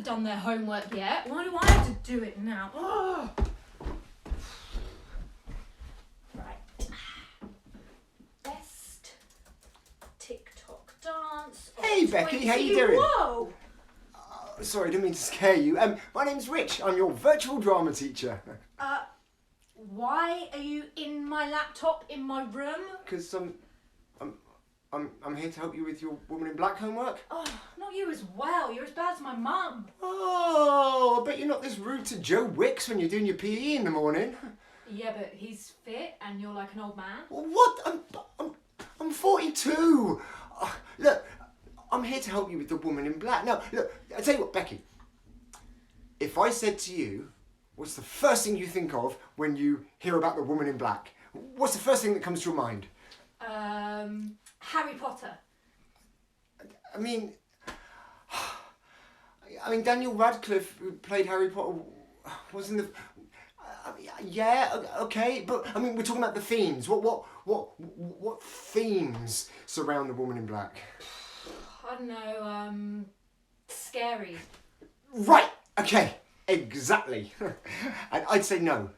done their homework yet. Why do I have to do it now? Oh. Right. Best TikTok dance. Hey Becky, how you doing? Whoa! Sorry, I didn't mean to scare you. My name's Rich. I'm your virtual drama teacher. Why are you in my laptop in my room? Because I'm here to help you with your Woman in Black homework. Oh, not you as well. You're as bad as my mum. Oh, I bet you're not this rude to Joe Wicks when you're doing your PE in the morning. Yeah, but he's fit and you're like an old man. What? I'm 42. Look, I'm here to help you with the Woman in Black. Now, look, I tell you what, Becky. If I said to you, what's the first thing you think of when you hear about the Woman in Black? What's the first thing that comes to your mind? Harry Potter. I mean, Daniel Radcliffe, who played Harry Potter, was in the. Yeah, okay, but I mean, we're talking about the themes. What themes surround the Woman in Black? I don't know. Scary. Right. Okay. Exactly. And I'd say no.